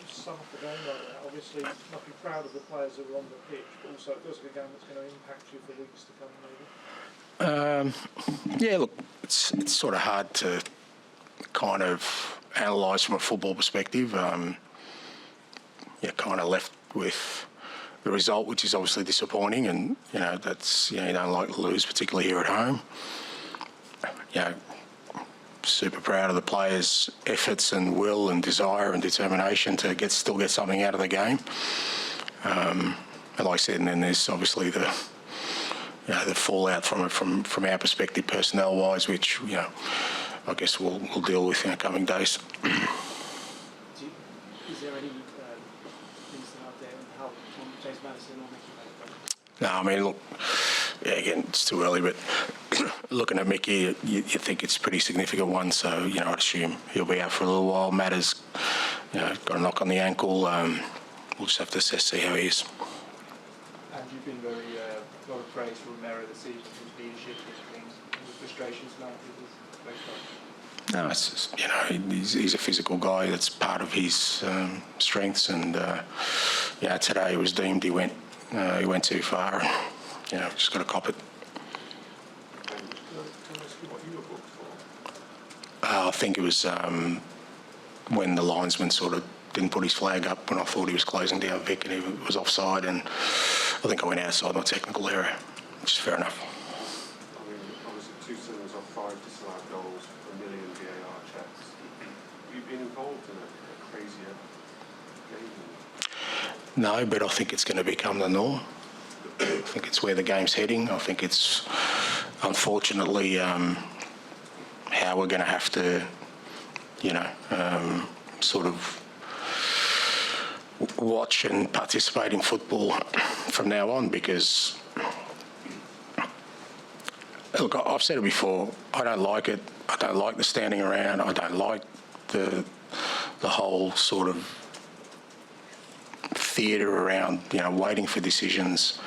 sum up the game like that? Obviously, you must be proud of the players that were on the pitch, but also it feels like a game that's going to impact you for weeks to come, maybe. Yeah, look, it's sort of hard to kind of analyse from a football perspective. You're kind of left with the result, which is obviously disappointing, and that's you don't like to lose, particularly here at home. Super proud of the players' efforts and will and desire and determination to still get something out of the game. And like I said, and then there's obviously the fallout from it from our perspective, personnel-wise, which I guess we'll deal with in the coming days. Is there any things out there on how James Maddison or Mickey? No, I mean, look, again, it's too early, but looking at Mickey, you think it's a pretty significant one, so, I'd assume he'll be out for a little while. Matt has, got a knock on the ankle. We'll just have to see how he is. And you've been very, a lot of praise for Romero this season, his leadership, his things, his frustrations now with his coach. No, it's just, he's a physical guy. That's part of his strengths, and, today it was deemed he went too far. Just got to cop it. I think it was when the linesman sort of didn't put his flag up when I thought he was closing down Vic and he was offside, and I think I went outside my technical area, which is fair enough. I mean, obviously 2 sinners off 5 disallowed goals, 1 million VAR checks. Have you been involved in a crazier game? No, but I think it's going to become the norm. I think it's where the game's heading. I think it's, unfortunately, how we're going to have to, sort of watch and participate in football from now on, because, look, I've said it before, I don't like it. I don't like the standing around. I don't like the whole sort of theatre around, waiting for decisions.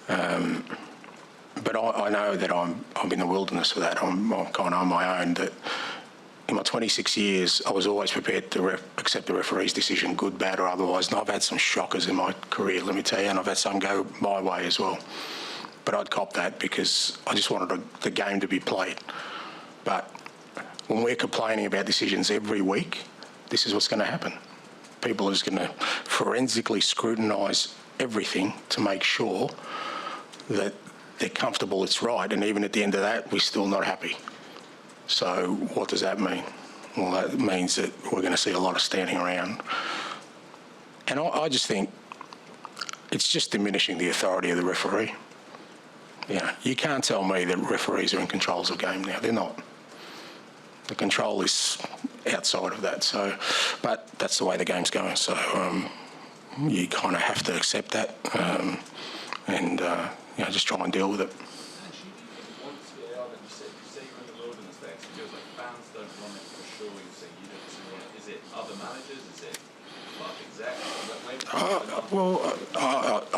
But I know that I'm in the wilderness for that. I'm kind of on my own. That in my 26 years, I was always prepared to accept the referee's decision, good, bad, or otherwise. And I've had some shockers in my career, let me tell you, and I've had some go my way as well. But I'd cop that because I just wanted the game to be played. But when we're complaining about decisions every week, this is what's going to happen. People are just going to forensically scrutinise everything to make sure that they're comfortable it's right, and even at the end of that, we're still not happy. So what does that mean? Well, that means that we're going to see a lot of standing around. And I just think it's just diminishing the authority of the referee. You can't tell me that referees are in control of the game now. They're not. The control is outside of that. So, but that's the way the game's going. So you kind of have to accept that and just try and deal with it.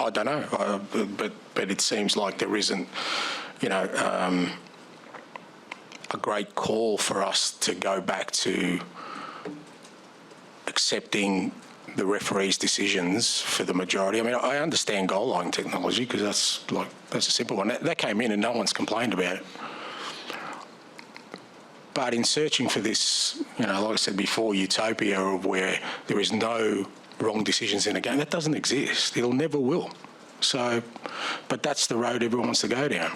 I don't know, but it seems like there isn't, a great call for us to go back to accepting the referee's decisions for the majority. I mean, I understand goal line technology because that's a simple one. That came in and no one's complained about it. But in searching for this, like I said before, utopia of where there is no wrong decisions in a game, that doesn't exist. It'll never will. So, but that's the road everyone wants to go down.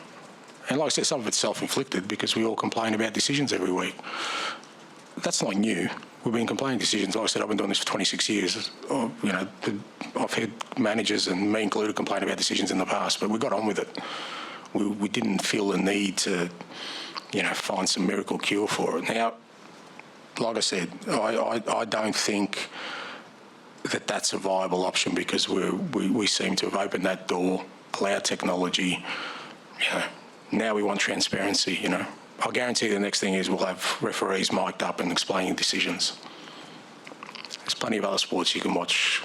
And like I said, some of it's self-inflicted because we all complain about decisions every week. That's not new. We've been complaining decisions. Like I said, I've been doing this for 26 years. I've had managers, and me included, complain about decisions in the past, but we got on with it. We didn't feel the need to, find some miracle cure for it. Now, like I said, I don't think that that's a viable option because we seem to have opened that door, allowed technology. Now we want transparency, I'll guarantee the next thing is we'll have referees mic'd up and explaining decisions. There's plenty of other sports you can watch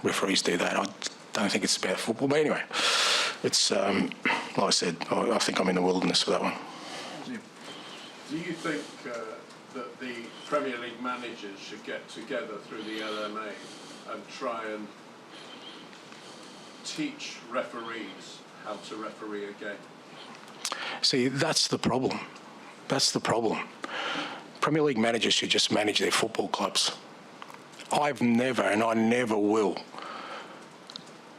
referees do that. I don't think it's about football, but anyway, it's, like I said, I think I'm in the wilderness for that one. Do you think that the Premier League managers should get together through the LMA and try and teach referees how to referee a game? See, that's the problem. That's the problem. Premier League managers should just manage their football clubs. I've never, and I never will,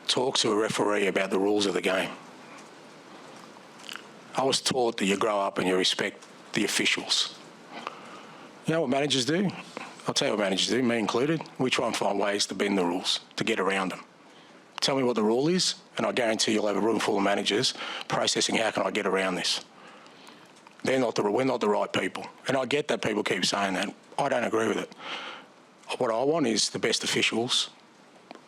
talk to a referee about the rules of the game. I was taught that you grow up and you respect the officials. You know what managers do? I'll tell you what managers do, me included. We try and find ways to bend the rules, to get around them. Tell me what the rule is, and I guarantee you'll have a room full of managers processing how can I get around this. We're not the right people. And I get that people keep saying that. I don't agree with it. What I want is the best officials,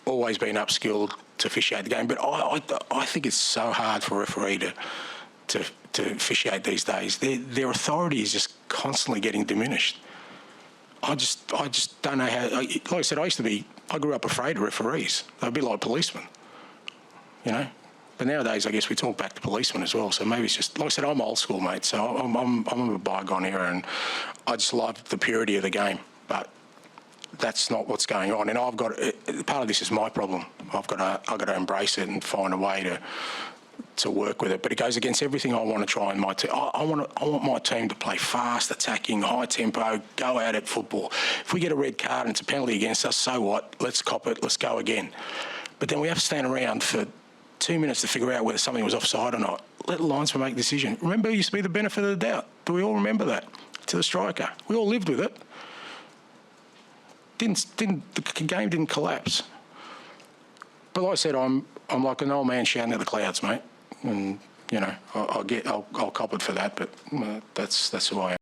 always been upskilled to officiate the game. But I think it's so hard for a referee to officiate these days. Their authority is just constantly getting diminished. I just don't know how. Like I said, I grew up afraid of referees. They're a bit like policemen, you know. But nowadays, I guess we talk back to policemen as well. So maybe it's just, like I said, I'm old school, mate. So I'm of a bygone era, and I just love the purity of the game. But that's not what's going on. And part of this is my problem. I've got to embrace it and find a way to work with it. But it goes against everything I want to try in my team. I want my team to play fast, attacking, high tempo, go out at football. If we get a red card and it's a penalty against us, so what? Let's cop it. Let's go again. But then we have to stand around for 2 minutes to figure out whether something was offside or not. Let the linesman make a decision. Remember, it used to be the benefit of the doubt. Do we all remember that? To the striker. We all lived with it. The game didn't collapse. But like I said, I'm like an old man shouting at the clouds, mate. And you know, I'll cop it for that. But that's who I am.